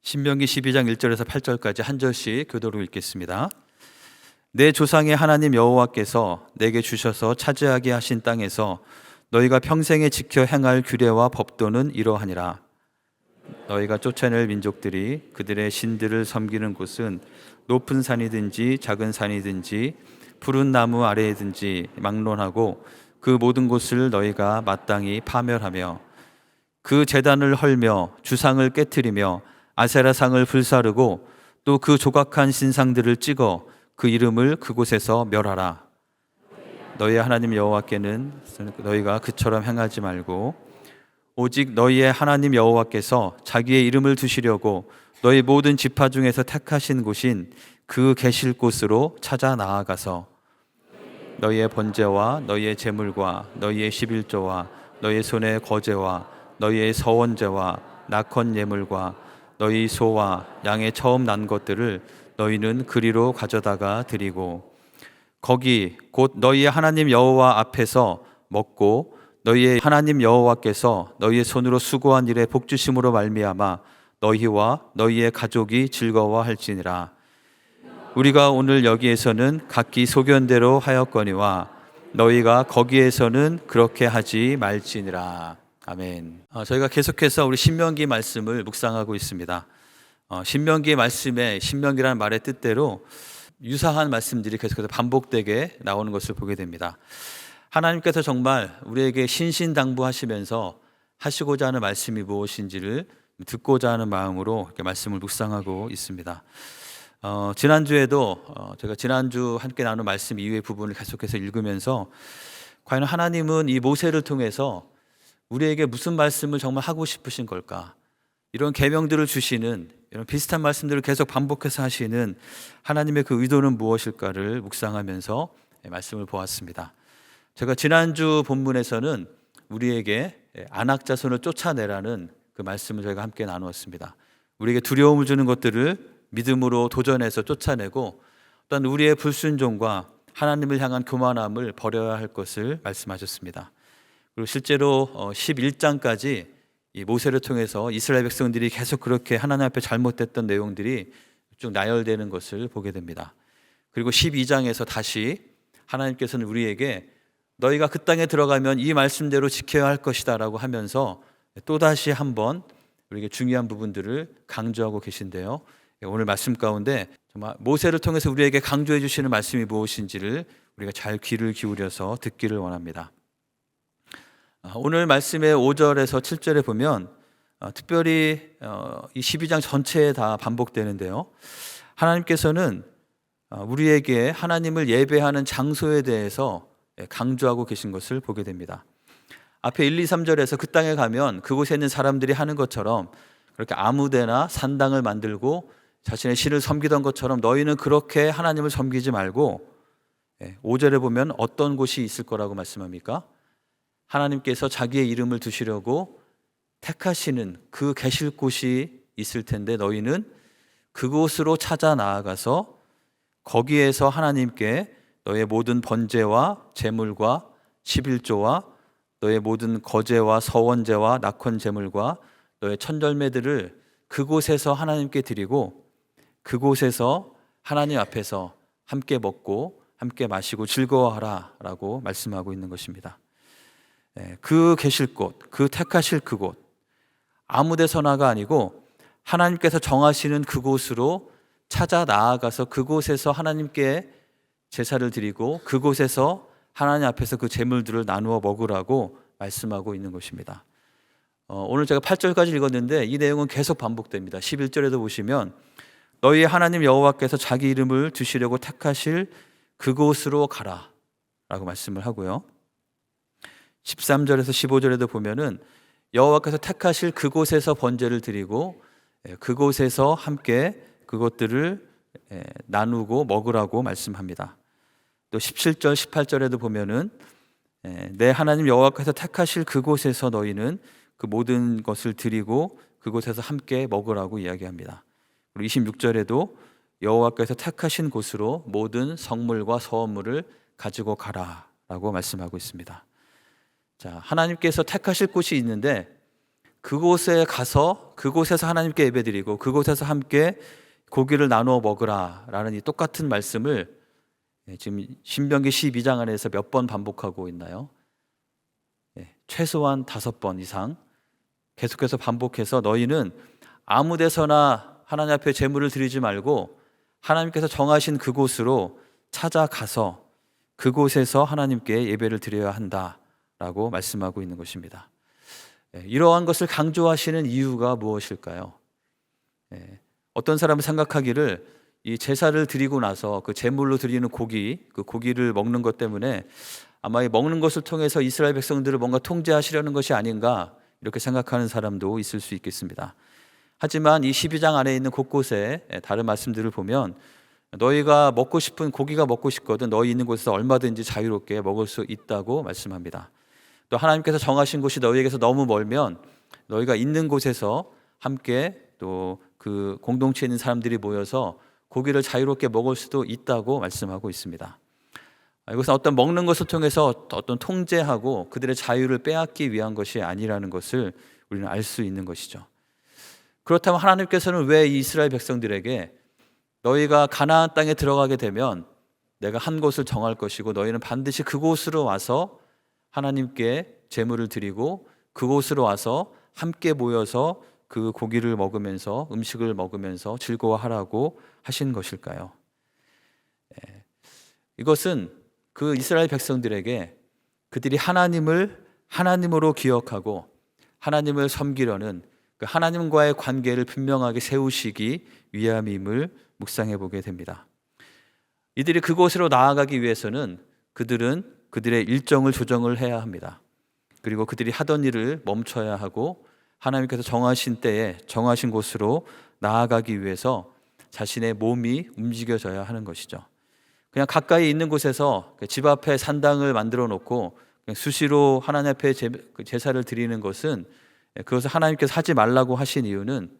신명기 12장 1절에서 8절까지 한 절씩 교도로 읽겠습니다. 내 조상의 하나님 여호와께서 내게 주셔서 차지하게 하신 땅에서 너희가 평생에 지켜 행할 규례와 법도는 이러하니라. 너희가 쫓아낼 민족들이 그들의 신들을 섬기는 곳은 높은 산이든지 작은 산이든지 푸른 나무 아래이든지 막론하고 그 모든 곳을 너희가 마땅히 파멸하며 그 제단을 헐며 주상을 깨트리며 아세라상을 불사르고 또 그 조각한 신상들을 찍어 그 이름을 그곳에서 멸하라. 너희의 하나님 여호와께는 너희가 그처럼 행하지 말고 오직 너희의 하나님 여호와께서 자기의 이름을 두시려고 너희 모든 지파 중에서 택하신 곳인 그 계실 곳으로 찾아 나아가서 너희의 번제와 너희의 제물과 너희의 11조와 너희의 손의 거제와 너희의 서원제와 낙헌 예물과 너희 소와 양의 처음 난 것들을 너희는 그리로 가져다가 드리고 거기 곧 너희의 하나님 여호와 앞에서 먹고 너희의 하나님 여호와께서 너희의 손으로 수고한 일에 복주심으로 말미암아 너희와 너희의 가족이 즐거워할지니라. 우리가 오늘 여기에서는 각기 소견대로 하였거니와 너희가 거기에서는 그렇게 하지 말지니라. 아멘. 저희가 계속해서 우리 신명기 말씀을 묵상하고 있습니다. 신명기의 말씀에 신명기라는 말의 뜻대로 유사한 말씀들이 계속해서 반복되게 나오는 것을 보게 됩니다. 하나님께서 정말 우리에게 신신당부하시면서 하시고자 하는 말씀이 무엇인지를 듣고자 하는 마음으로 이렇게 말씀을 묵상하고 있습니다. 지난주에도 제가 지난주 함께 나눈 말씀 이후의 부분을 계속해서 읽으면서 과연 하나님은 이 모세를 통해서 우리에게 무슨 말씀을 정말 하고 싶으신 걸까? 이런 계명들을 주시는 이런 비슷한 말씀들을 계속 반복해서 하시는 하나님의 그 의도는 무엇일까를 묵상하면서 말씀을 보았습니다. 제가 지난주 본문에서는 우리에게 안악자손을 쫓아내라는 그 말씀을 저희가 함께 나누었습니다. 우리에게 두려움을 주는 것들을 믿음으로 도전해서 쫓아내고 또한 우리의 불순종과 하나님을 향한 교만함을 버려야 할 것을 말씀하셨습니다. 그리고 실제로 11장까지 이 모세를 통해서 이스라엘 백성들이 계속 그렇게 하나님 앞에 잘못됐던 내용들이 쭉 나열되는 것을 보게 됩니다. 그리고 12장에서 다시 하나님께서는 우리에게 너희가 그 땅에 들어가면 이 말씀대로 지켜야 할 것이다 라고 하면서 또다시 한번 우리에게 중요한 부분들을 강조하고 계신데요. 오늘 말씀 가운데 정말 모세를 통해서 우리에게 강조해 주시는 말씀이 무엇인지를 우리가 잘 귀를 기울여서 듣기를 원합니다. 오늘 말씀의 5절에서 7절에 보면 특별히 이 12장 전체에 다 반복되는데요. 하나님께서는 우리에게 하나님을 예배하는 장소에 대해서 강조하고 계신 것을 보게 됩니다. 앞에 1, 2, 3절에서 그 땅에 가면 그곳에 있는 사람들이 하는 것처럼 그렇게 아무데나 산당을 만들고 자신의 신을 섬기던 것처럼 너희는 그렇게 하나님을 섬기지 말고 5절에 보면 어떤 곳이 있을 거라고 말씀합니까? 하나님께서 자기의 이름을 두시려고 택하시는 그 계실 곳이 있을 텐데 너희는 그곳으로 찾아 나아가서 거기에서 하나님께 너의 모든 번제와 제물과 11조와 너의 모든 거제와 서원제와 낙헌 제물과 너의 천절매들을 그곳에서 하나님께 드리고 그곳에서 하나님 앞에서 함께 먹고 함께 마시고 즐거워하라 라고 말씀하고 있는 것입니다. 그 계실 곳, 그 택하실 그곳 아무 데서나가 아니고 하나님께서 정하시는 그곳으로 찾아 나아가서 그곳에서 하나님께 제사를 드리고 그곳에서 하나님 앞에서 그 제물들을 나누어 먹으라고 말씀하고 있는 것입니다. 오늘 제가 8절까지 읽었는데 이 내용은 계속 반복됩니다. 11절에도 보시면 너희의 하나님 여호와께서 자기 이름을 두시려고 택하실 그곳으로 가라 라고 말씀을 하고요. 13절에서 15절에도 보면은 여호와께서 택하실 그곳에서 번제를 드리고 그곳에서 함께 그것들을 나누고 먹으라고 말씀합니다. 또 17절, 18절에도 보면은 내 하나님 여호와께서 택하실 그곳에서 너희는 그 모든 것을 드리고 그곳에서 함께 먹으라고 이야기합니다. 그리고 26절에도 여호와께서 택하신 곳으로 모든 성물과 서원물을 가지고 가라라고 말씀하고 있습니다. 자, 하나님께서 택하실 곳이 있는데 그곳에 가서 그곳에서 하나님께 예배드리고 그곳에서 함께 고기를 나누어 먹으라라는 이 똑같은 말씀을 지금 신명기 12장 안에서 몇 번 반복하고 있나요? 최소한 5번 이상 계속해서 반복해서 너희는 아무 데서나 하나님 앞에 제물을 드리지 말고 하나님께서 정하신 그곳으로 찾아가서 그곳에서 하나님께 예배를 드려야 한다라고 말씀하고 있는 것입니다. 이러한 것을 강조하시는 이유가 무엇일까요? 어떤 사람은 생각하기를 이 제사를 드리고 나서 그 제물로 드리는 고기, 그 고기를 먹는 것 때문에 아마 이 먹는 것을 통해서 이스라엘 백성들을 뭔가 통제하시려는 것이 아닌가 이렇게 생각하는 사람도 있을 수 있겠습니다. 하지만 이 12장 안에 있는 곳곳에 다른 말씀들을 보면 너희가 먹고 싶은 고기가 먹고 싶거든 너희 있는 곳에서 얼마든지 자유롭게 먹을 수 있다고 말씀합니다. 또 하나님께서 정하신 곳이 너희에게서 너무 멀면 너희가 있는 곳에서 함께 또 그 공동체에 있는 사람들이 모여서 고기를 자유롭게 먹을 수도 있다고 말씀하고 있습니다. 이것은 어떤 먹는 것을 통해서 어떤 통제하고 그들의 자유를 빼앗기 위한 것이 아니라는 것을 우리는 알 수 있는 것이죠. 그렇다면 하나님께서는 왜 이스라엘 백성들에게 너희가 가나안 땅에 들어가게 되면 내가 한 곳을 정할 것이고 너희는 반드시 그곳으로 와서 하나님께 제물을 드리고 그곳으로 와서 함께 모여서 그 고기를 먹으면서 음식을 먹으면서 즐거워하라고 하신 것일까요? 이것은 그 이스라엘 백성들에게 그들이 하나님을 하나님으로 기억하고 하나님을 섬기려는 그 하나님과의 관계를 분명하게 세우시기 위함임을 묵상해 보게 됩니다. 이들이 그곳으로 나아가기 위해서는 그들은 그들의 일정을 조정을 해야 합니다. 그리고 그들이 하던 일을 멈춰야 하고 하나님께서 정하신 때에 정하신 곳으로 나아가기 위해서 자신의 몸이 움직여져야 하는 것이죠. 그냥 가까이 있는 곳에서 집 앞에 산당을 만들어 놓고 수시로 하나님 앞에 제사를 드리는 것은 그것을 하나님께서 하지 말라고 하신 이유는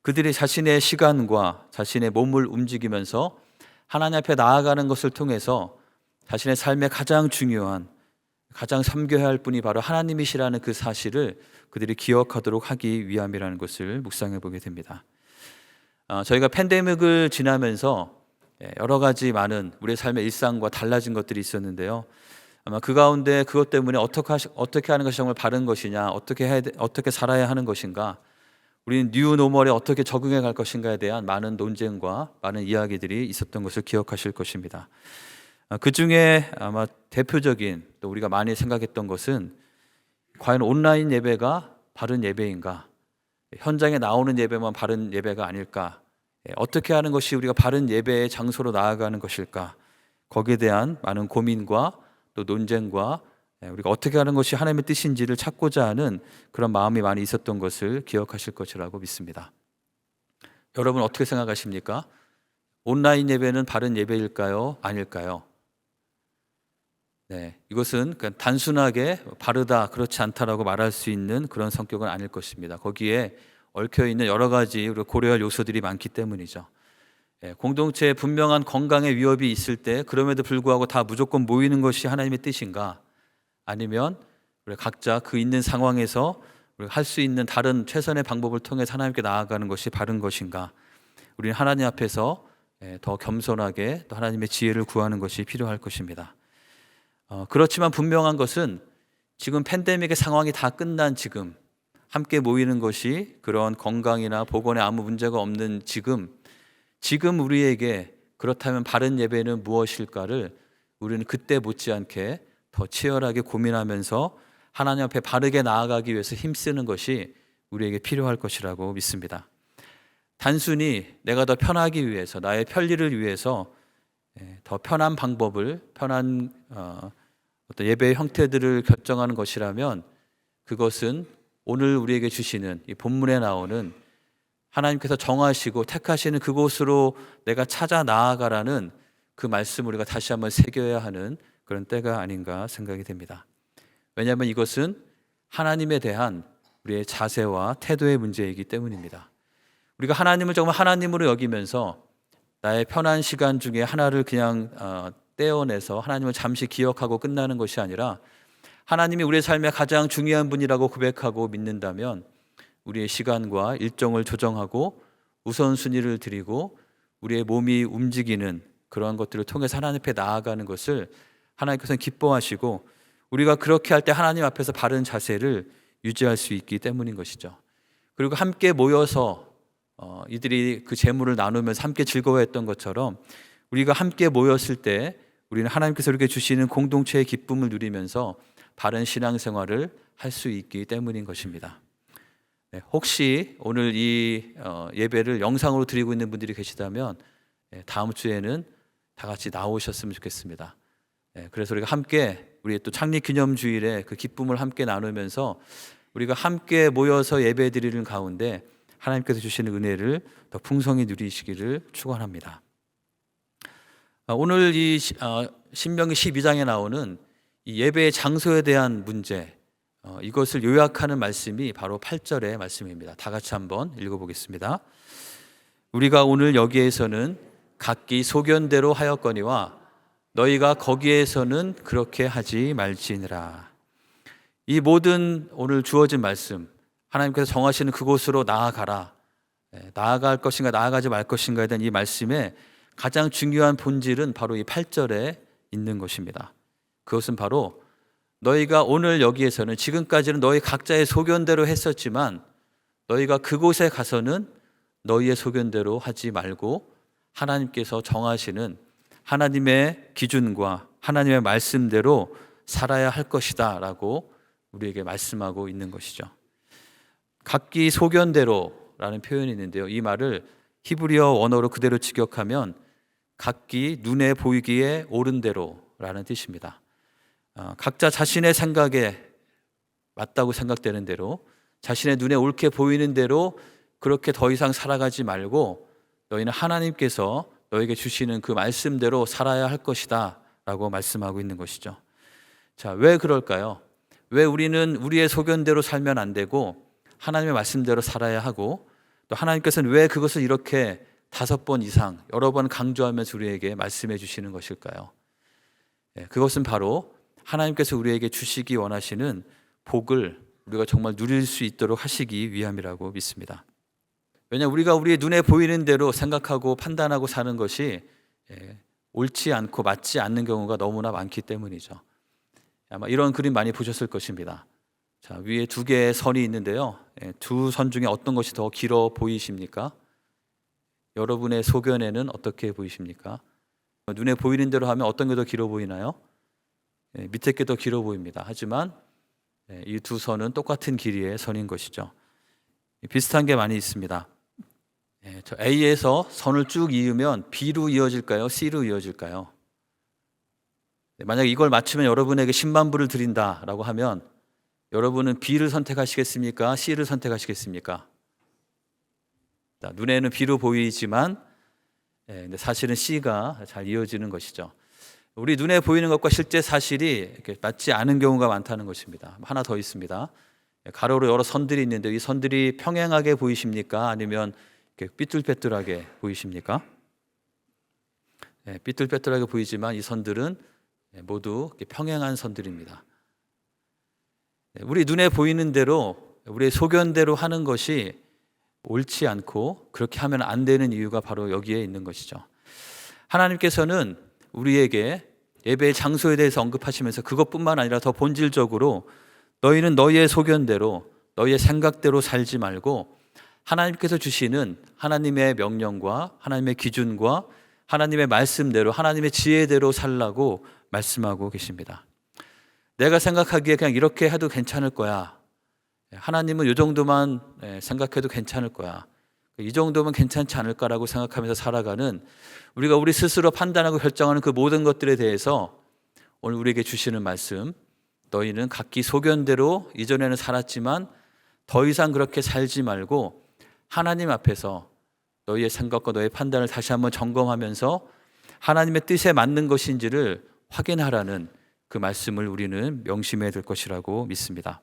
그들이 자신의 시간과 자신의 몸을 움직이면서 하나님 앞에 나아가는 것을 통해서 자신의 삶에 가장 중요한 가장 섬겨야 할 분이 바로 하나님이시라는 그 사실을 그들이 기억하도록 하기 위함이라는 것을 묵상해 보게 됩니다. 저희가 팬데믹을 지나면서 여러 가지 많은 우리의 삶의 일상과 달라진 것들이 있었는데요. 아마 그 가운데 그것 때문에 어떻게 하는 것이 정말 바른 것이냐, 어떻게 살아야 하는 것인가, 우리는 뉴 노멀에 어떻게 적응해 갈 것인가에 대한 많은 논쟁과 많은 이야기들이 있었던 것을 기억하실 것입니다. 그 중에 아마 대표적인 또 우리가 많이 생각했던 것은 과연 온라인 예배가 바른 예배인가? 현장에 나오는 예배만 바른 예배가 아닐까? 어떻게 하는 것이 우리가 바른 예배의 장소로 나아가는 것일까? 거기에 대한 많은 고민과 또 논쟁과 우리가 어떻게 하는 것이 하나님의 뜻인지를 찾고자 하는 그런 마음이 많이 있었던 것을 기억하실 것이라고 믿습니다. 여러분 어떻게 생각하십니까? 온라인 예배는 바른 예배일까요? 아닐까요? 이것은 단순하게 바르다, 그렇지 않다라고 말할 수 있는 그런 성격은 아닐 것입니다. 거기에 얽혀있는 여러 가지 우리가 고려할 요소들이 많기 때문이죠. 공동체에 분명한 건강의 위협이 있을 때 그럼에도 불구하고 다 무조건 모이는 것이 하나님의 뜻인가? 아니면 우리 각자 그 있는 상황에서 할 수 있는 다른 최선의 방법을 통해서 하나님께 나아가는 것이 바른 것인가? 우리는 하나님 앞에서 더 겸손하게 또 하나님의 지혜를 구하는 것이 필요할 것입니다. 그렇지만 분명한 것은 지금 팬데믹의 상황이 다 끝난 지금 함께 모이는 것이 그런 건강이나 보건에 아무 문제가 없는 지금 우리에게 그렇다면 바른 예배는 무엇일까를 우리는 그때 못지않게 더 치열하게 고민하면서 하나님 앞에 바르게 나아가기 위해서 힘쓰는 것이 우리에게 필요할 것이라고 믿습니다. 단순히 내가 더 편하기 위해서 나의 편리를 위해서 더 편한 방법을 편한 어떤 예배의 형태들을 결정하는 것이라면 그것은 오늘 우리에게 주시는 이 본문에 나오는 하나님께서 정하시고 택하시는 그곳으로 내가 찾아 나아가라는 그 말씀을 우리가 다시 한번 새겨야 하는 그런 때가 아닌가 생각이 됩니다. 왜냐하면 이것은 하나님에 대한 우리의 자세와 태도의 문제이기 때문입니다. 우리가 하나님을 정말 하나님으로 여기면서 나의 편한 시간 중에 하나를 그냥 떼어내서 하나님을 잠시 기억하고 끝나는 것이 아니라 하나님이 우리의 삶에 가장 중요한 분이라고 고백하고 믿는다면 우리의 시간과 일정을 조정하고 우선순위를 드리고 우리의 몸이 움직이는 그러한 것들을 통해서 하나님 앞에 나아가는 것을 하나님께서는 기뻐하시고 우리가 그렇게 할 때 하나님 앞에서 바른 자세를 유지할 수 있기 때문인 것이죠. 그리고 함께 모여서 이들이 그 재물을 나누면서 함께 즐거워했던 것처럼 우리가 함께 모였을 때 우리는 하나님께서 이렇게 주시는 공동체의 기쁨을 누리면서 바른 신앙생활을 할 수 있기 때문인 것입니다. 네, 혹시 오늘 이 예배를 영상으로 드리고 있는 분들이 계시다면 다음 주에는 다 같이 나오셨으면 좋겠습니다. 그래서 우리가 함께 우리 또 창립기념주일에 그 기쁨을 함께 나누면서 우리가 함께 모여서 예배 드리는 가운데 하나님께서 주시는 은혜를 더 풍성히 누리시기를 축원합니다. 오늘 이 신명기 12장에 나오는 이 예배의 장소에 대한 문제, 이것을 요약하는 말씀이 바로 8절의 말씀입니다. 다 같이 한번 읽어보겠습니다. 우리가 오늘 여기에서는 각기 소견대로 하였거니와 너희가 거기에서는 그렇게 하지 말지니라. 이 모든 오늘 주어진 말씀, 하나님께서 정하시는 그곳으로 나아가라, 나아갈 것인가 나아가지 말 것인가에 대한 이 말씀의 가장 중요한 본질은 바로 이 8절에 있는 것입니다. 그것은 바로 너희가 오늘 여기에서는, 지금까지는 너희 각자의 소견대로 했었지만 너희가 그곳에 가서는 너희의 소견대로 하지 말고 하나님께서 정하시는 하나님의 기준과 하나님의 말씀대로 살아야 할 것이다 라고 우리에게 말씀하고 있는 것이죠. 각기 소견대로라는 표현이 있는데요, 이 말을 히브리어 원어로 그대로 직역하면 각기 눈에 보이기에 옳은 대로라는 뜻입니다. 각자 자신의 생각에 맞다고 생각되는 대로, 자신의 눈에 옳게 보이는 대로 그렇게 더 이상 살아가지 말고 너희는 하나님께서 너에게 주시는 그 말씀대로 살아야 할 것이다 라고 말씀하고 있는 것이죠. 자, 왜 그럴까요? 왜 우리는 우리의 소견대로 살면 안 되고 하나님의 말씀대로 살아야 하고, 또 하나님께서는 왜 그것을 이렇게 5번 이상 여러 번 강조하면서 우리에게 말씀해 주시는 것일까요? 그것은 바로 하나님께서 우리에게 주시기 원하시는 복을 우리가 정말 누릴 수 있도록 하시기 위함이라고 믿습니다. 왜냐하면 우리가 우리의 눈에 보이는 대로 생각하고 판단하고 사는 것이 옳지 않고 맞지 않는 경우가 너무나 많기 때문이죠. 아마 이런 그림 많이 보셨을 것입니다. 자, 위에 2개의 선이 있는데요, 두 선 중에 어떤 것이 더 길어 보이십니까? 여러분의 소견에는 어떻게 보이십니까? 눈에 보이는 대로 하면 어떤 게 더 길어 보이나요? 밑에 게 더 길어 보입니다. 하지만 이 두 선은 똑같은 길이의 선인 것이죠. 비슷한 게 많이 있습니다. 저 A에서 선을 쭉 이으면 B로 이어질까요? C로 이어질까요? 만약 이걸 맞추면 여러분에게 10만 불을 드린다라고 하면 여러분은 B를 선택하시겠습니까? C를 선택하시겠습니까? 자, 눈에는 B로 보이지만 근데 사실은 C가 잘 이어지는 것이죠. 우리 눈에 보이는 것과 실제 사실이 이렇게 맞지 않은 경우가 많다는 것입니다. 하나 더 있습니다. 가로로 여러 선들이 있는데 이 선들이 평행하게 보이십니까? 아니면 이렇게 삐뚤빼뚤하게 보이십니까? 삐뚤빼뚤하게 보이지만 이 선들은 모두 평행한 선들입니다. 우리 눈에 보이는 대로, 우리의 소견대로 하는 것이 옳지 않고 그렇게 하면 안 되는 이유가 바로 여기에 있는 것이죠. 하나님께서는 우리에게 예배의 장소에 대해서 언급하시면서 그것뿐만 아니라 더 본질적으로 너희는 너희의 소견대로, 너희의 생각대로 살지 말고 하나님께서 주시는 하나님의 명령과 하나님의 기준과 하나님의 말씀대로, 하나님의 지혜대로 살라고 말씀하고 계십니다. 내가 생각하기에 그냥 이렇게 해도 괜찮을 거야, 하나님은 이 정도만 생각해도 괜찮을 거야, 이 정도면 괜찮지 않을까라고 생각하면서 살아가는, 우리가 우리 스스로 판단하고 결정하는 그 모든 것들에 대해서 오늘 우리에게 주시는 말씀, 너희는 각기 소견대로 이전에는 살았지만 더 이상 그렇게 살지 말고 하나님 앞에서 너희의 생각과 너희의 판단을 다시 한번 점검하면서 하나님의 뜻에 맞는 것인지를 확인하라는 그 말씀을 우리는 명심해야 될 것이라고 믿습니다.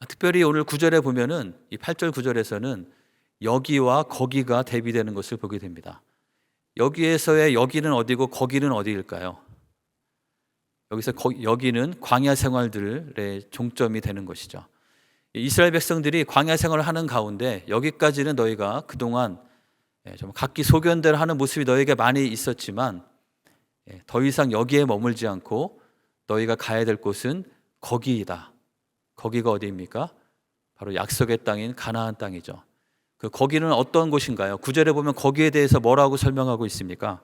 특별히 오늘 9절에 보면은 이 8절 9절에서는 여기와 거기가 대비되는 것을 보게 됩니다. 여기에서의 여기는 어디고 거기는 어디일까요? 여기서 여기는 광야 생활들의 종점이 되는 것이죠. 이스라엘 백성들이 광야 생활을 하는 가운데 여기까지는 너희가 그동안 좀 각기 소견대로 하는 모습이 너희에게 많이 있었지만 더 이상 여기에 머물지 않고 너희가 가야 될 곳은 거기이다. 거기가 어디입니까? 바로 약속의 땅인 가나안 땅이죠. 그 거기는 어떤 곳인가요? 9절에 보면 거기에 대해서 뭐라고 설명하고 있습니까?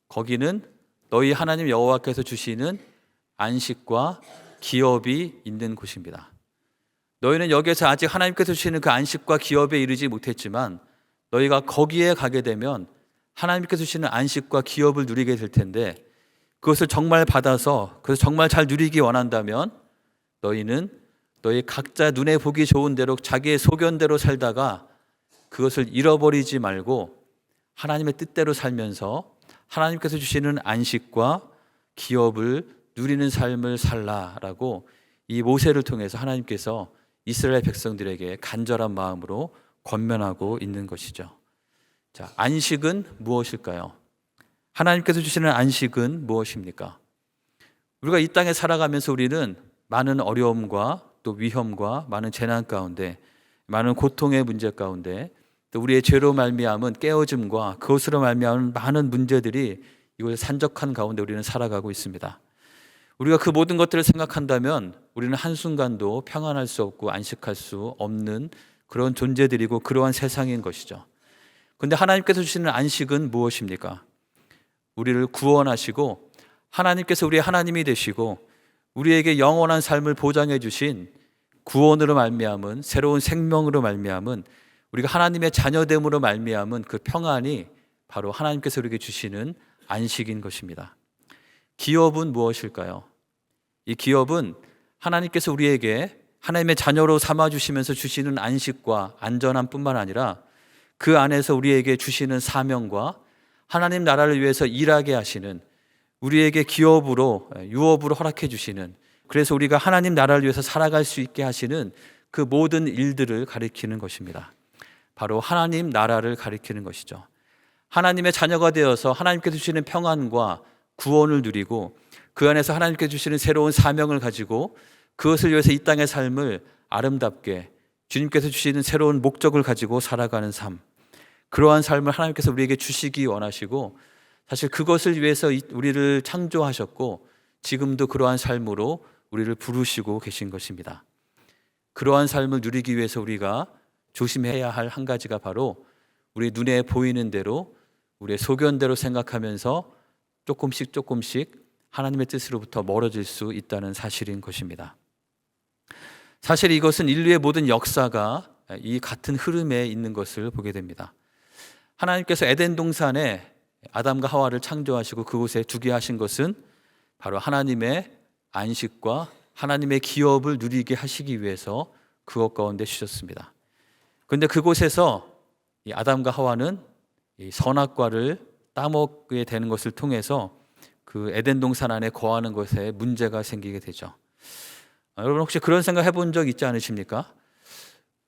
거기는 너희 하나님 여호와께서 주시는 안식과 기업이 있는 곳입니다. 너희는 여기에서 아직 하나님께서 주시는 그 안식과 기업에 이르지 못했지만 너희가 거기에 가게 되면 하나님께서 주시는 안식과 기업을 누리게 될 텐데, 그것을 정말 받아서 그래서 정말 잘 누리기 원한다면 너희는 너희 각자 눈에 보기 좋은 대로 자기의 소견대로 살다가 그것을 잃어버리지 말고 하나님의 뜻대로 살면서 하나님께서 주시는 안식과 기업을 누리는 삶을 살라라고 이 모세를 통해서 하나님께서 이스라엘 백성들에게 간절한 마음으로 권면하고 있는 것이죠. 자, 안식은 무엇일까요? 하나님께서 주시는 안식은 무엇입니까? 우리가 이 땅에 살아가면서 우리는 많은 어려움과 또 위험과 많은 재난 가운데, 많은 고통의 문제 가운데, 또 우리의 죄로 말미암은 깨어짐과 그것으로 말미암은 많은 문제들이 이곳에 산적한 가운데 우리는 살아가고 있습니다. 우리가 그 모든 것들을 생각한다면 우리는 한순간도 평안할 수 없고 안식할 수 없는 그런 존재들이고 그러한 세상인 것이죠. 그런데 하나님께서 주시는 안식은 무엇입니까? 우리를 구원하시고 하나님께서 우리의 하나님이 되시고 우리에게 영원한 삶을 보장해 주신 구원으로 말미암은, 새로운 생명으로 말미암은, 우리가 하나님의 자녀됨으로 말미암은 그 평안이 바로 하나님께서 우리에게 주시는 안식인 것입니다. 기업은 무엇일까요? 이 기업은 하나님께서 우리에게 하나님의 자녀로 삼아주시면서 주시는 안식과 안전함뿐만 아니라 그 안에서 우리에게 주시는 사명과 하나님 나라를 위해서 일하게 하시는, 우리에게 기업으로, 유업으로 허락해 주시는, 그래서 우리가 하나님 나라를 위해서 살아갈 수 있게 하시는 그 모든 일들을 가리키는 것입니다. 바로 하나님 나라를 가리키는 것이죠. 하나님의 자녀가 되어서 하나님께서 주시는 평안과 구원을 누리고 그 안에서 하나님께서 주시는 새로운 사명을 가지고 그것을 위해서 이 땅의 삶을 아름답게 주님께서 주시는 새로운 목적을 가지고 살아가는 삶, 그러한 삶을 하나님께서 우리에게 주시기 원하시고 사실 그것을 위해서 우리를 창조하셨고 지금도 그러한 삶으로 우리를 부르시고 계신 것입니다. 그러한 삶을 누리기 위해서 우리가 조심해야 할 한 가지가 바로 우리 눈에 보이는 대로 우리의 소견대로 생각하면서 조금씩 하나님의 뜻으로부터 멀어질 수 있다는 사실인 것입니다. 사실 이것은 인류의 모든 역사가 이 같은 흐름에 있는 것을 보게 됩니다. 하나님께서 에덴 동산에 아담과 하와를 창조하시고 그곳에 두게 하신 것은 바로 하나님의 안식과 하나님의 기업을 누리게 하시기 위해서 그것 가운데 주셨습니다. 그런데 그곳에서 이 아담과 하와는 이 선악과를 따먹게 되는 것을 통해서 그 에덴 동산 안에 거하는 것에 문제가 생기게 되죠. 여러분 혹시 그런 생각 해본 적 있지 않으십니까?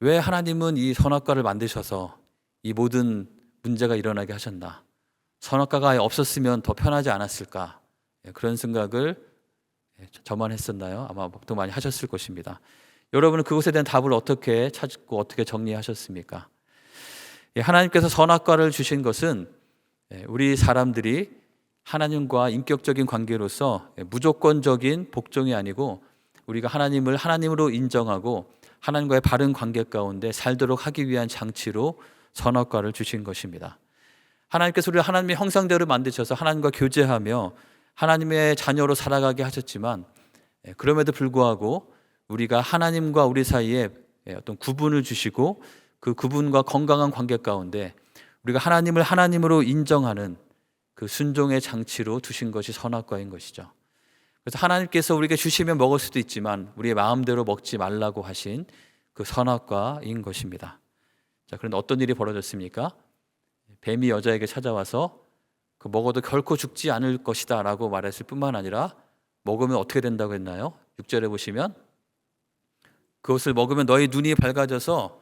왜 하나님은 이 선악과를 만드셔서 이 모든 문제가 일어나게 하셨나? 선악과가 아예 없었으면 더 편하지 않았을까? 그런 생각을 저만 했었나요? 아마 보통 많이 하셨을 것입니다. 여러분은 그것에 대한 답을 어떻게 찾고 어떻게 정리하셨습니까? 하나님께서 선악과를 주신 것은 우리 사람들이 하나님과 인격적인 관계로서 무조건적인 복종이 아니고 우리가 하나님을 하나님으로 인정하고 하나님과의 바른 관계 가운데 살도록 하기 위한 장치로 선악과를 주신 것입니다. 하나님께서 우리를 하나님의 형상대로 만드셔서 하나님과 교제하며 하나님의 자녀로 살아가게 하셨지만 그럼에도 불구하고 우리가 하나님과 우리 사이에 어떤 구분을 주시고 그 구분과 건강한 관계 가운데 우리가 하나님을 하나님으로 인정하는 그 순종의 장치로 두신 것이 선악과인 것이죠. 그래서 하나님께서 우리에게 주시면 먹을 수도 있지만 우리의 마음대로 먹지 말라고 하신 그 선악과인 것입니다. 자, 그런데 어떤 일이 벌어졌습니까? 뱀이 여자에게 찾아와서 그 먹어도 결코 죽지 않을 것이다 라고 말했을 뿐만 아니라 먹으면 어떻게 된다고 했나요? 6절에 보시면 그것을 먹으면 너희 눈이 밝아져서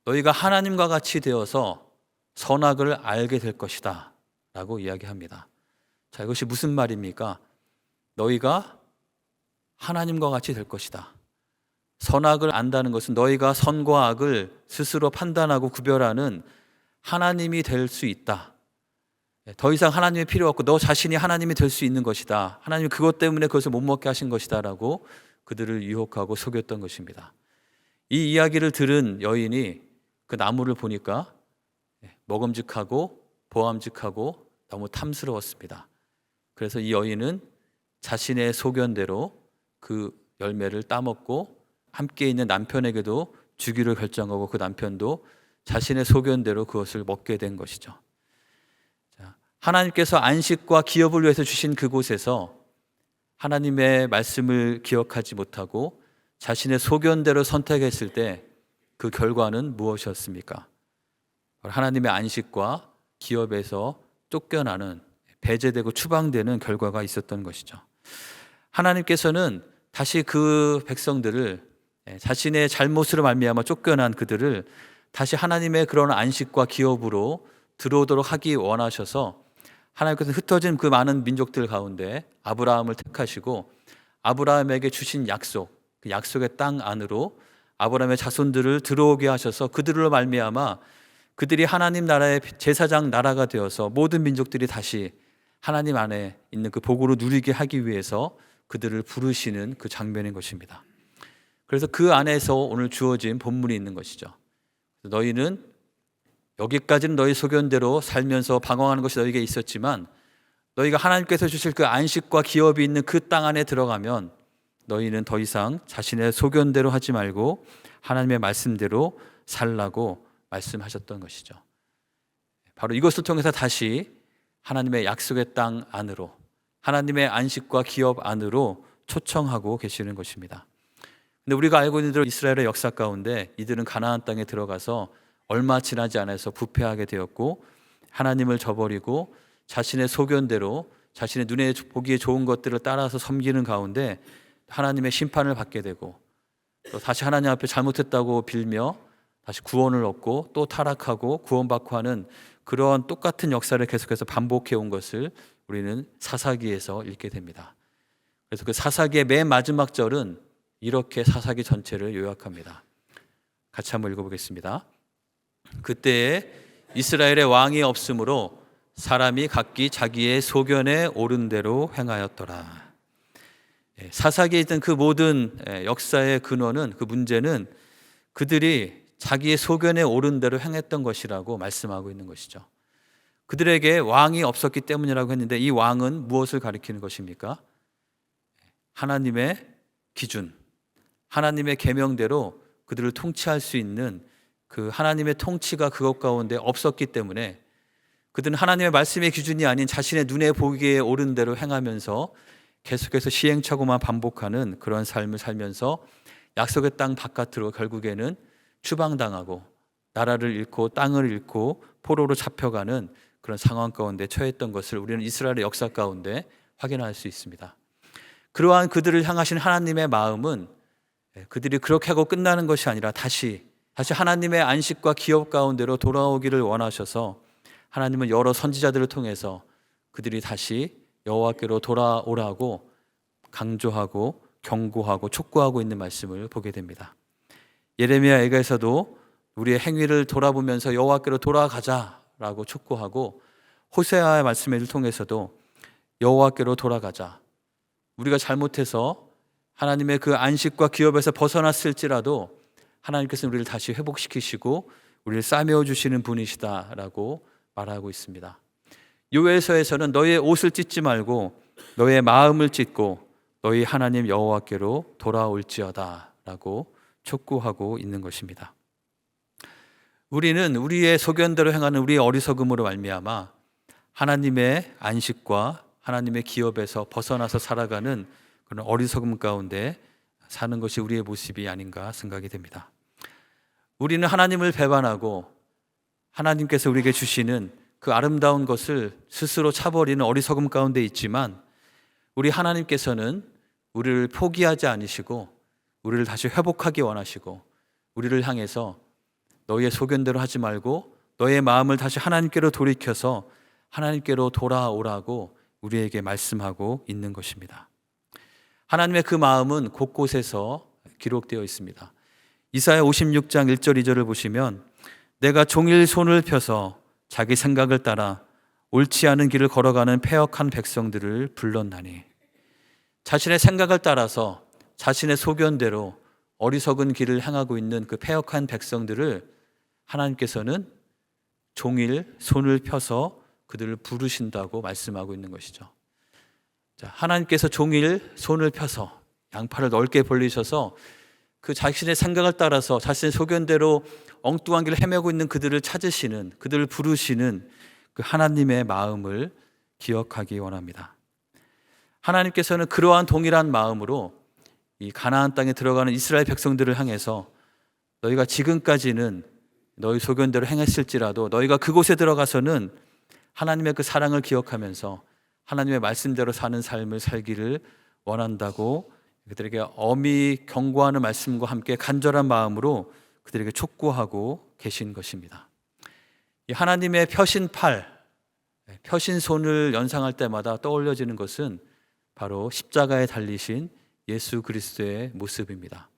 너희가 하나님과 같이 되어서 선악을 알게 될 것이다 라고 이야기합니다. 자, 이것이 무슨 말입니까? 너희가 하나님과 같이 될 것이다. 선악을 안다는 것은 너희가 선과 악을 스스로 판단하고 구별하는 하나님이 될 수 있다. 더 이상 하나님이 필요 없고 너 자신이 하나님이 될 수 있는 것이다. 하나님이 그것 때문에 그것을 못 먹게 하신 것이다 라고 그들을 유혹하고 속였던 것입니다. 이 이야기를 들은 여인이 그 나무를 보니까 먹음직하고 보암직하고 너무 탐스러웠습니다. 그래서 이 여인은 자신의 소견대로 그 열매를 따먹고 함께 있는 남편에게도 주기로 결정하고 그 남편도 자신의 소견대로 그것을 먹게 된 것이죠. 하나님께서 안식과 기업을 위해서 주신 그곳에서 하나님의 말씀을 기억하지 못하고 자신의 소견대로 선택했을 때 그 결과는 무엇이었습니까? 하나님의 안식과 기업에서 쫓겨나는, 배제되고 추방되는 결과가 있었던 것이죠. 하나님께서는 다시 그 백성들을, 자신의 잘못으로 말미암아 쫓겨난 그들을 다시 하나님의 그런 안식과 기업으로 들어오도록 하기 원하셔서 하나님께서 흩어진 그 많은 민족들 가운데 아브라함을 택하시고 아브라함에게 주신 약속, 그 약속의 땅 안으로 아브라함의 자손들을 들어오게 하셔서 그들로 말미암아 그들이 하나님 나라의 제사장 나라가 되어서 모든 민족들이 다시 하나님 안에 있는 그 복으로 누리게 하기 위해서 그들을 부르시는 그 장면인 것입니다. 그래서 그 안에서 오늘 주어진 본문이 있는 것이죠. 너희는 여기까지는 너희 소견대로 살면서 방황하는 것이 너희에게 있었지만 너희가 하나님께서 주실 그 안식과 기업이 있는 그 땅 안에 들어가면 너희는 더 이상 자신의 소견대로 하지 말고 하나님의 말씀대로 살라고 말씀하셨던 것이죠. 바로 이것을 통해서 다시 하나님의 약속의 땅 안으로, 하나님의 안식과 기업 안으로 초청하고 계시는 것입니다. 근데 우리가 알고 있는 대로 이스라엘의 역사 가운데 이들은 가나안 땅에 들어가서 얼마 지나지 않아서 부패하게 되었고 하나님을 저버리고 자신의 소견대로 자신의 눈에 보기에 좋은 것들을 따라서 섬기는 가운데 하나님의 심판을 받게 되고 또 다시 하나님 앞에 잘못했다고 빌며 다시 구원을 얻고 또 타락하고 구원받고 하는 그런 똑같은 역사를 계속해서 반복해 온 것을 우리는 사사기에서 읽게 됩니다. 그래서 그 사사기의 맨 마지막 절은 이렇게 사사기 전체를 요약합니다. 같이 한번 읽어보겠습니다. 그때에 이스라엘의 왕이 없으므로 사람이 각기 자기의 소견에 옳은 대로 행하였더라. 사사기에 있던 그 모든 역사의 근원은, 그 문제는 그들이 자기의 소견에 옳은 대로 행했던 것이라고 말씀하고 있는 것이죠. 그들에게 왕이 없었기 때문이라고 했는데 이 왕은 무엇을 가리키는 것입니까? 하나님의 기준, 하나님의 계명대로 그들을 통치할 수 있는 그 하나님의 통치가 그것 가운데 없었기 때문에 그들은 하나님의 말씀의 기준이 아닌 자신의 눈에 보기에 옳은 대로 행하면서 계속해서 시행착오만 반복하는 그런 삶을 살면서 약속의 땅 바깥으로 결국에는 추방당하고 나라를 잃고 땅을 잃고 포로로 잡혀가는 그런 상황 가운데 처했던 것을 우리는 이스라엘의 역사 가운데 확인할 수 있습니다. 그러한 그들을 향하신 하나님의 마음은 그들이 그렇게 하고 끝나는 것이 아니라 다시 하나님의 안식과 기업 가운데로 돌아오기를 원하셔서 하나님은 여러 선지자들을 통해서 그들이 다시 여호와께로 돌아오라고 강조하고 경고하고 촉구하고 있는 말씀을 보게 됩니다. 예레미야에게서도 우리의 행위를 돌아보면서 여호와께로 돌아가자라고 촉구하고 호세아의 말씀을 통해서도 여호와께로 돌아가자. 우리가 잘못해서 하나님의 그 안식과 기업에서 벗어났을지라도 하나님께서는 우리를 다시 회복시키시고 우리를 싸매어 주시는 분이시다라고 말하고 있습니다. 요엘서에서는 너희의 옷을 찢지 말고 너희의 마음을 찢고 너희 하나님 여호와께로 돌아올지어다라고 촉구하고 있는 것입니다. 우리는 우리의 소견대로 행하는 우리의 어리석음으로 말미암아 하나님의 안식과 하나님의 기업에서 벗어나서 살아가는 그런 어리석음 가운데 사는 것이 우리의 모습이 아닌가 생각이 됩니다. 우리는 하나님을 배반하고 하나님께서 우리에게 주시는 그 아름다운 것을 스스로 차버리는 어리석음 가운데 있지만 우리 하나님께서는 우리를 포기하지 않으시고 우리를 다시 회복하기 원하시고 우리를 향해서 너희의 소견대로 하지 말고 너의 마음을 다시 하나님께로 돌이켜서 하나님께로 돌아오라고 우리에게 말씀하고 있는 것입니다. 하나님의 그 마음은 곳곳에서 기록되어 있습니다. 이사야 56장 1절 2절을 보시면 내가 종일 손을 펴서 자기 생각을 따라 옳지 않은 길을 걸어가는 패역한 백성들을 불렀나니, 자신의 생각을 따라서 자신의 소견대로 어리석은 길을 행하고 있는 그 패역한 백성들을 하나님께서는 종일 손을 펴서 그들을 부르신다고 말씀하고 있는 것이죠. 자, 하나님께서 종일 손을 펴서 양팔을 넓게 벌리셔서 그 자신의 생각을 따라서 자신의 소견대로 엉뚱한 길을 헤매고 있는 그들을 찾으시는, 그들을 부르시는 그 하나님의 마음을 기억하기 원합니다. 하나님께서는 그러한 동일한 마음으로 이 가나안 땅에 들어가는 이스라엘 백성들을 향해서 너희가 지금까지는 너희 소견대로 행했을지라도 너희가 그곳에 들어가서는 하나님의 그 사랑을 기억하면서 하나님의 말씀대로 사는 삶을 살기를 원한다고 그들에게 엄히 경고하는 말씀과 함께 간절한 마음으로 그들에게 촉구하고 계신 것입니다. 이 하나님의 펴신 팔, 펴신 손을 연상할 때마다 떠올려지는 것은 바로 십자가에 달리신 예수 그리스도의 모습입니다.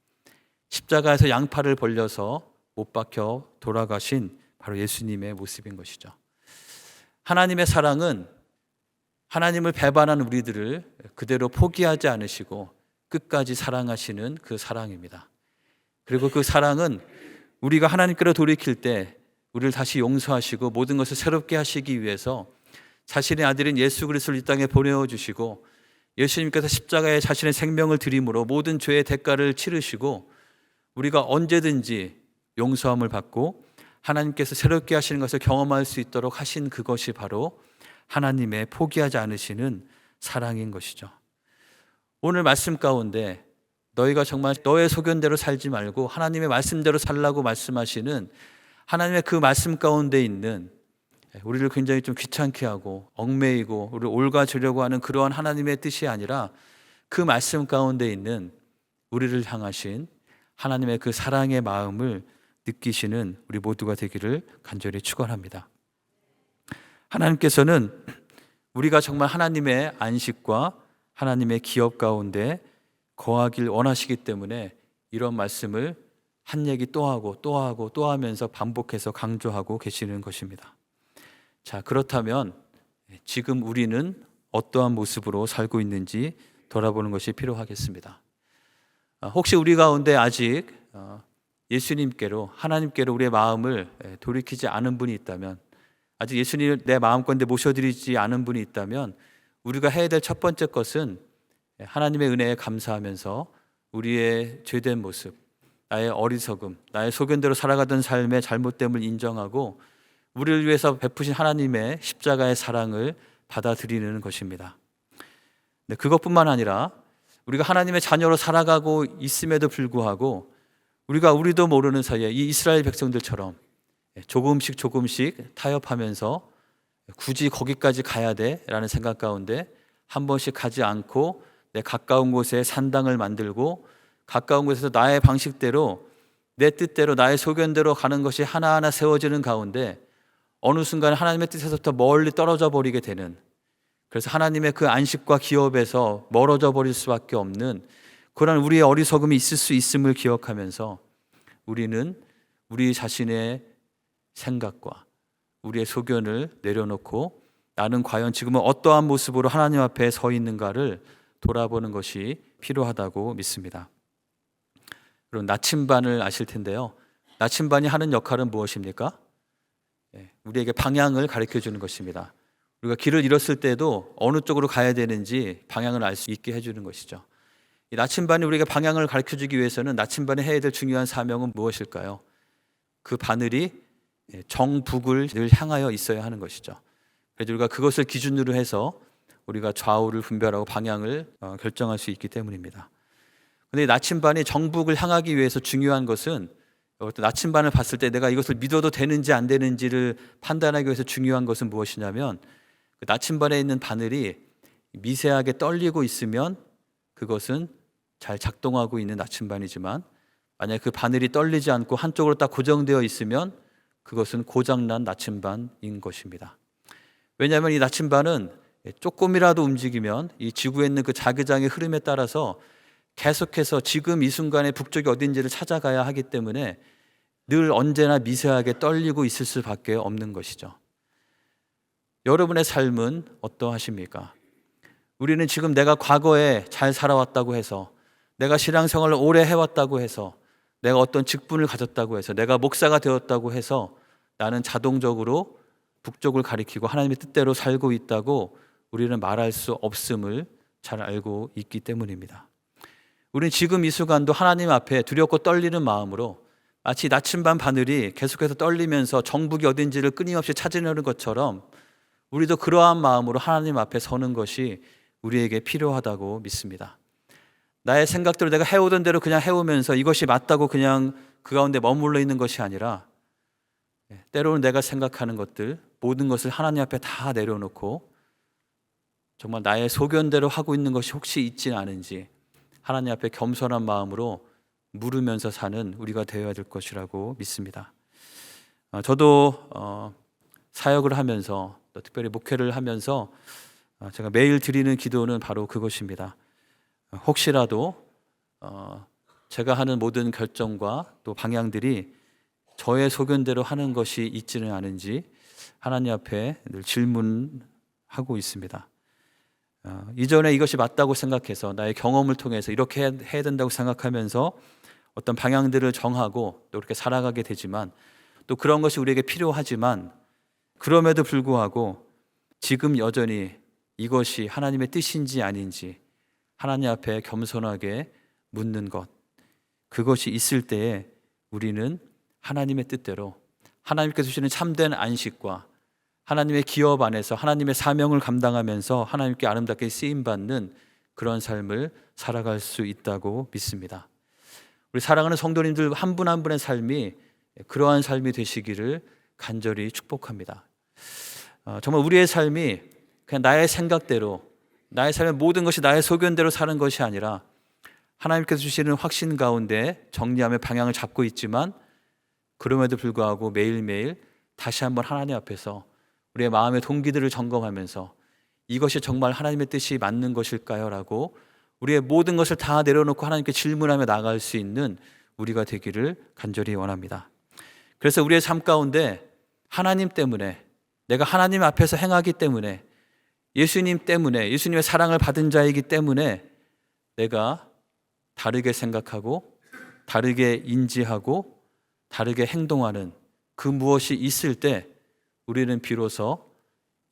십자가에서 양팔을 벌려서 못 박혀 돌아가신 바로 예수님의 모습인 것이죠. 하나님의 사랑은 하나님을 배반한 우리들을 그대로 포기하지 않으시고 끝까지 사랑하시는 그 사랑입니다. 그리고 그 사랑은 우리가 하나님께로 돌이킬 때 우리를 다시 용서하시고 모든 것을 새롭게 하시기 위해서 자신의 아들인 예수 그리스도를 이 땅에 보내어 주시고, 예수님께서 십자가에 자신의 생명을 드림으로 모든 죄의 대가를 치르시고 우리가 언제든지 용서함을 받고 하나님께서 새롭게 하시는 것을 경험할 수 있도록 하신 그것이 바로 하나님의 포기하지 않으시는 사랑인 것이죠. 오늘 말씀 가운데 너희가 정말 너의 소견대로 살지 말고 하나님의 말씀대로 살라고 말씀하시는 하나님의 그 말씀 가운데 있는, 우리를 굉장히 좀 귀찮게 하고 얽매이고 우리를 옳아지려고 하는 그러한 하나님의 뜻이 아니라 그 말씀 가운데 있는 우리를 향하신 하나님의 그 사랑의 마음을 느끼시는 우리 모두가 되기를 간절히 축원합니다. 하나님께서는 우리가 정말 하나님의 안식과 하나님의 기업 가운데 거하길 원하시기 때문에 이런 말씀을 한 얘기 또 하고 또 하고 또 하면서 반복해서 강조하고 계시는 것입니다. 자, 그렇다면 지금 우리는 어떠한 모습으로 살고 있는지 돌아보는 것이 필요하겠습니다. 혹시 우리 가운데 아직 예수님께로, 하나님께로 우리의 마음을 돌이키지 않은 분이 있다면, 아직 예수님을 내 마음 가운데 모셔드리지 않은 분이 있다면 우리가 해야 될 첫 번째 것은 하나님의 은혜에 감사하면서 우리의 죄된 모습, 나의 어리석음, 나의 소견대로 살아가던 삶의 잘못됨을 인정하고 우리를 위해서 베푸신 하나님의 십자가의 사랑을 받아들이는 것입니다. 그것뿐만 아니라 우리가 하나님의 자녀로 살아가고 있음에도 불구하고 우리도 모르는 사이에 이 이스라엘 백성들처럼 조금씩 타협하면서 굳이 거기까지 가야 돼라는 생각 가운데 한 번씩 가지 않고 내 가까운 곳에 산당을 만들고 가까운 곳에서 나의 방식대로, 내 뜻대로, 나의 소견대로 가는 것이 하나하나 세워지는 가운데 어느 순간 하나님의 뜻에서부터 멀리 떨어져 버리게 되는, 그래서 하나님의 그 안식과 기업에서 멀어져 버릴 수밖에 없는 그런 우리의 어리석음이 있을 수 있음을 기억하면서 우리는 우리 자신의 생각과 우리의 소견을 내려놓고 나는 과연 지금은 어떠한 모습으로 하나님 앞에 서 있는가를 돌아보는 것이 필요하다고 믿습니다. 그리고 나침반을 아실 텐데요. 나침반이 하는 역할은 무엇입니까? 우리에게 방향을 가르쳐 주는 것입니다. 우리가 길을 잃었을 때도 어느 쪽으로 가야 되는지 방향을 알 수 있게 해주는 것이죠. 이 나침반이 우리에게 방향을 가르쳐 주기 위해서는 나침반이 해야 될 중요한 사명은 무엇일까요? 그 바늘이 정북을 늘 향하여 있어야 하는 것이죠. 그래서 우리가 그것을 기준으로 해서 우리가 좌우를 분별하고 방향을 결정할 수 있기 때문입니다. 그런데 나침반이 정북을 향하기 위해서 중요한 것은, 나침반을 봤을 때 내가 이것을 믿어도 되는지 안 되는지를 판단하기 위해서 중요한 것은 무엇이냐면, 그 나침반에 있는 바늘이 미세하게 떨리고 있으면 그것은 잘 작동하고 있는 나침반이지만, 만약 그 바늘이 떨리지 않고 한쪽으로 딱 고정되어 있으면 그것은 고장난 나침반인 것입니다. 왜냐하면 이 나침반은 조금이라도 움직이면 이 지구에 있는 그 자기장의 흐름에 따라서 계속해서 지금 이 순간에 북쪽이 어딘지를 찾아가야 하기 때문에 늘 언제나 미세하게 떨리고 있을 수밖에 없는 것이죠. 여러분의 삶은 어떠하십니까? 우리는 지금 내가 과거에 잘 살아왔다고 해서, 내가 신앙생활을 오래 해왔다고 해서, 내가 어떤 직분을 가졌다고 해서, 내가 목사가 되었다고 해서 나는 자동적으로 북쪽을 가리키고 하나님의 뜻대로 살고 있다고 우리는 말할 수 없음을 잘 알고 있기 때문입니다. 우리는 지금 이 순간도 하나님 앞에 두렵고 떨리는 마음으로 마치 나침반 바늘이 계속해서 떨리면서 정북이 어딘지를 끊임없이 찾으려는 것처럼 우리도 그러한 마음으로 하나님 앞에 서는 것이 우리에게 필요하다고 믿습니다. 나의 생각대로 내가 해오던 대로 그냥 해오면서 이것이 맞다고 그냥 그 가운데 머물러 있는 것이 아니라 때로는 내가 생각하는 것들 모든 것을 하나님 앞에 다 내려놓고 정말 나의 소견대로 하고 있는 것이 혹시 있지 않은지 하나님 앞에 겸손한 마음으로 물으면서 사는 우리가 되어야 될 것이라고 믿습니다. 저도 사역을 하면서 또 특별히 목회를 하면서 제가 매일 드리는 기도는 바로 그것입니다. 혹시라도 제가 하는 모든 결정과 또 방향들이 저의 소견대로 하는 것이 있지는 않은지 하나님 앞에 늘 질문하고 있습니다. 이전에 이것이 맞다고 생각해서 나의 경험을 통해서 이렇게 해야 된다고 생각하면서 어떤 방향들을 정하고 또 그렇게 살아가게 되지만 또 그런 것이 우리에게 필요하지만 그럼에도 불구하고 지금 여전히 이것이 하나님의 뜻인지 아닌지 하나님 앞에 겸손하게 묻는 것, 그것이 있을 때에 우리는 하나님의 뜻대로 하나님께서 주시는 참된 안식과 하나님의 기업 안에서 하나님의 사명을 감당하면서 하나님께 아름답게 쓰임받는 그런 삶을 살아갈 수 있다고 믿습니다. 우리 사랑하는 성도님들 한 분 한 분의 삶이 그러한 삶이 되시기를 간절히 축복합니다. 정말 우리의 삶이 그냥 나의 생각대로, 나의 삶의 모든 것이 나의 소견대로 사는 것이 아니라 하나님께서 주시는 확신 가운데 정리하며 방향을 잡고 있지만 그럼에도 불구하고 매일매일 다시 한번 하나님 앞에서 우리의 마음의 동기들을 점검하면서 이것이 정말 하나님의 뜻이 맞는 것일까요? 라고 우리의 모든 것을 다 내려놓고 하나님께 질문하며 나아갈 수 있는 우리가 되기를 간절히 원합니다. 그래서 우리의 삶 가운데 하나님 때문에, 내가 하나님 앞에서 행하기 때문에, 예수님 때문에, 예수님의 사랑을 받은 자이기 때문에 내가 다르게 생각하고 다르게 인지하고 다르게 행동하는 그 무엇이 있을 때 우리는 비로소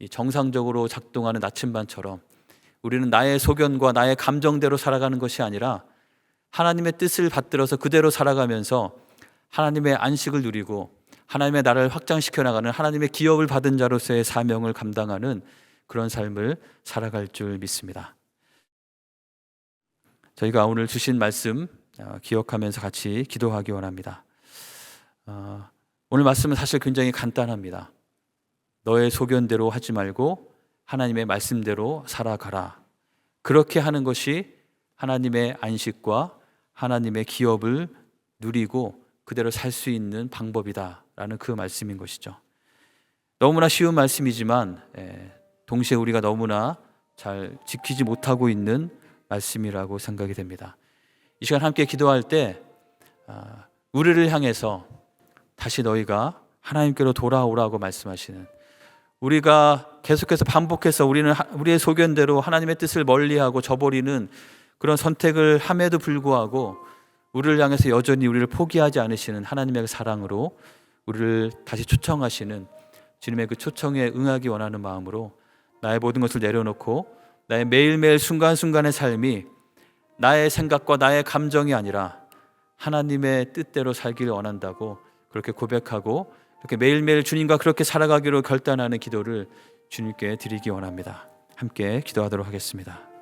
정상적으로 작동하는 나침반처럼 우리는 나의 소견과 나의 감정대로 살아가는 것이 아니라 하나님의 뜻을 받들어서 그대로 살아가면서 하나님의 안식을 누리고 하나님의 나라를 확장시켜 나가는 하나님의 기업을 받은 자로서의 사명을 감당하는 그런 삶을 살아갈 줄 믿습니다. 저희가 오늘 주신 말씀 기억하면서 같이 기도하기 원합니다. 오늘 말씀은 사실 굉장히 간단합니다. 너의 소견대로 하지 말고 하나님의 말씀대로 살아가라. 그렇게 하는 것이 하나님의 안식과 하나님의 기업을 누리고 그대로 살 수 있는 방법이다라는 그 말씀인 것이죠. 너무나 쉬운 말씀이지만 동시에 우리가 너무나 잘 지키지 못하고 있는 말씀이라고 생각이 됩니다. 이 시간 함께 기도할 때 우리를 향해서 다시 너희가 하나님께로 돌아오라고 말씀하시는, 우리가 계속해서 반복해서 우리의 소견대로 하나님의 뜻을 멀리하고 저버리는 그런 선택을 함에도 불구하고 우리를 향해서 여전히 우리를 포기하지 않으시는 하나님의 사랑으로 우리를 다시 초청하시는 주님의 그 초청에 응하기 원하는 마음으로 나의 모든 것을 내려놓고 나의 매일매일 순간순간의 삶이 나의 생각과 나의 감정이 아니라 하나님의 뜻대로 살기를 원한다고 그렇게 고백하고 이렇게 매일매일 주님과 그렇게 살아가기로 결단하는 기도를 주님께 드리기 원합니다. 함께 기도하도록 하겠습니다.